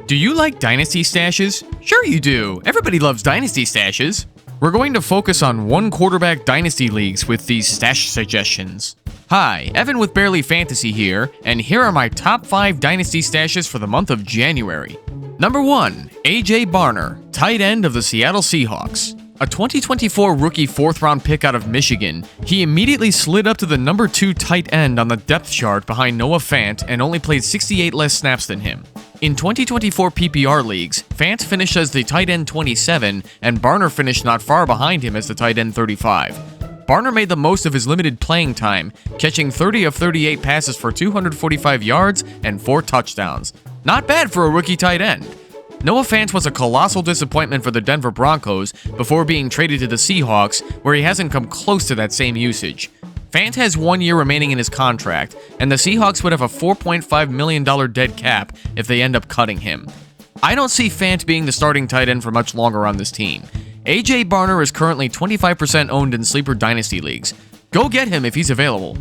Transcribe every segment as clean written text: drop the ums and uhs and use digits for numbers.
Do you like Dynasty stashes? Sure you do. Everybody loves Dynasty stashes. We're going to focus on one quarterback Dynasty leagues with these stash suggestions. Hi, Evan with Barely Fantasy here, and here are my top 5 Dynasty stashes for the month of January. Number 1, A.J. Barner, tight end of the Seattle Seahawks. A 2024 rookie 4th round pick out of Michigan, he immediately slid up to the number 2 tight end on the depth chart behind Noah Fant and only played 68 less snaps than him. In 2024 PPR leagues, Fant finished as the tight end 27 and Barner finished not far behind him as the tight end 35. Barner made the most of his limited playing time, catching 30 of 38 passes for 245 yards and 4 touchdowns. Not bad for a rookie tight end. Noah Fant was a colossal disappointment for the Denver Broncos before being traded to the Seahawks, where he hasn't come close to that same usage. Fant has 1 year remaining in his contract, and the Seahawks would have a $4.5 million dead cap if they end up cutting him. I don't see Fant being the starting tight end for much longer on this team. A.J. Barner is currently 25% owned in Sleeper Dynasty leagues. Go get him if he's available.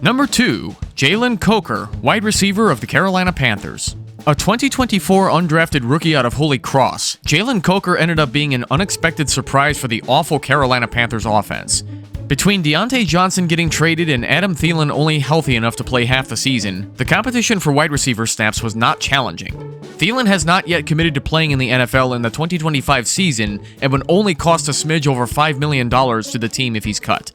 Number 2, Jalen Coker, wide receiver of the Carolina Panthers. A 2024 undrafted rookie out of Holy Cross, Jalen Coker ended up being an unexpected surprise for the awful Carolina Panthers offense. Between Deontay Johnson getting traded and Adam Thielen only healthy enough to play half the season, the competition for wide receiver snaps was not challenging. Thielen has not yet committed to playing in the NFL in the 2025 season and would only cost a smidge over $5 million to the team if he's cut.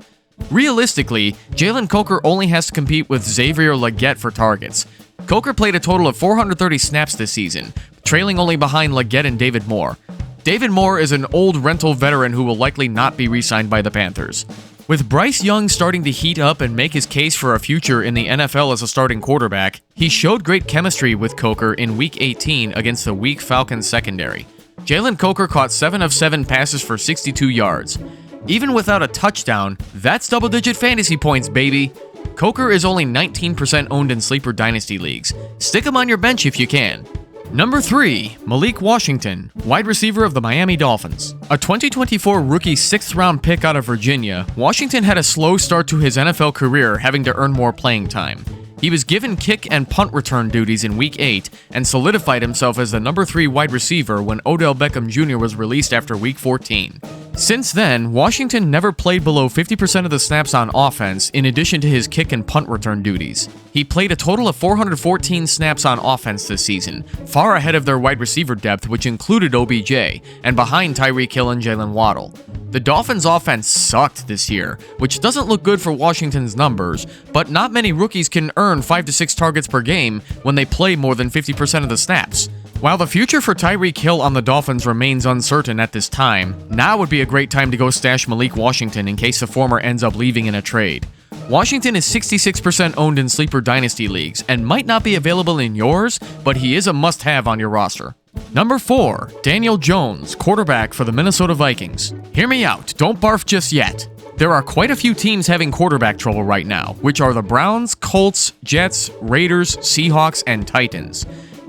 Realistically, Jalen Coker only has to compete with Xavier Legette for targets. Coker played a total of 430 snaps this season, trailing only behind Legette and David Moore. David Moore is an old rental veteran who will likely not be re-signed by the Panthers. With Bryce Young starting to heat up and make his case for a future in the NFL as a starting quarterback, he showed great chemistry with Coker in Week 18 against the weak Falcons secondary. Jalen Coker caught 7 of 7 passes for 62 yards. Even without a touchdown, that's double-digit fantasy points, baby! Coker is only 19% owned in Sleeper Dynasty leagues. Stick him on your bench if you can. Number 3, Malik Washington, wide receiver of the Miami Dolphins. A 2024 rookie 6th round pick out of Virginia, Washington had a slow start to his NFL career, having to earn more playing time. He was given kick and punt return duties in Week 8 and solidified himself as the number 3 wide receiver when Odell Beckham Jr. was released after Week 14. Since then, Washington never played below 50% of the snaps on offense in addition to his kick and punt return duties. He played a total of 414 snaps on offense this season, far ahead of their wide receiver depth, which included OBJ, and behind Tyreek Hill and Jalen Waddle. The Dolphins' offense sucked this year, which doesn't look good for Washington's numbers, but not many rookies can earn 5 to 6 targets per game when they play more than 50% of the snaps. While the future for Tyreek Hill on the Dolphins remains uncertain at this time, now would be a great time to go stash Malik Washington in case the former ends up leaving in a trade. Washington is 66% owned in Sleeper Dynasty leagues and might not be available in yours, but he is a must-have on your roster. Number 4, Daniel Jones, quarterback for the Minnesota Vikings. Hear me out, don't barf just yet. There are quite a few teams having quarterback trouble right now, which are the Browns, Colts, Jets, Raiders, Seahawks, and Titans.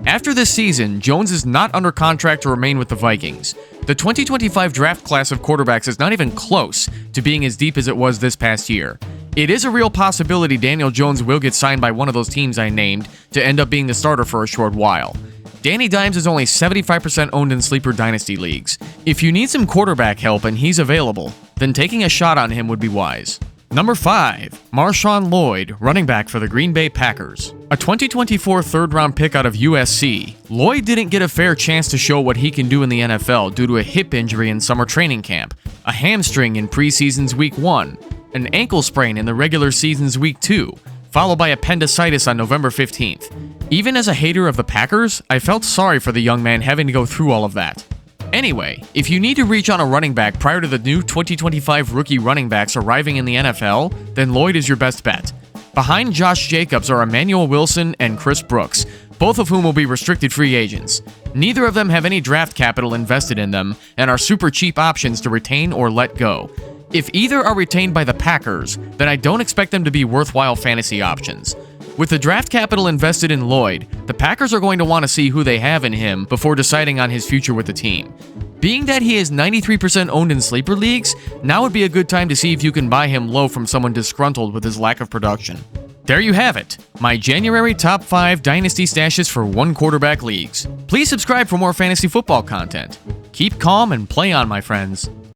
After this season, Jones is not under contract to remain with the Vikings. The 2025 draft class of quarterbacks is not even close to being as deep as it was this past year. It is a real possibility Daniel Jones will get signed by one of those teams I named to end up being the starter for a short while. Danny Dimes is only 75% owned in Sleeper Dynasty leagues. If you need some quarterback help and he's available, then taking a shot on him would be wise. Number 5, Marshawn Lloyd, running back for the Green Bay Packers. A 2024 third-round pick out of USC, Lloyd didn't get a fair chance to show what he can do in the NFL due to a hip injury in summer training camp, a hamstring in preseason's Week 1, an ankle sprain in the regular season's Week 2, followed by appendicitis on November 15th. Even as a hater of the Packers, I felt sorry for the young man having to go through all of that. Anyway, if you need to reach on a running back prior to the new 2025 rookie running backs arriving in the NFL, then Lloyd is your best bet. Behind Josh Jacobs are Emmanuel Wilson and Chris Brooks, both of whom will be restricted free agents. Neither of them have any draft capital invested in them and are super cheap options to retain or let go. If either are retained by the Packers, then I don't expect them to be worthwhile fantasy options. With the draft capital invested in Lloyd, the Packers are going to want to see who they have in him before deciding on his future with the team. Being that he is 93% owned in sleeper leagues, now would be a good time to see if you can buy him low from someone disgruntled with his lack of production. There you have it, my January top 5 Dynasty stashes for one quarterback leagues. Please subscribe for more fantasy football content. Keep calm and play on, my friends.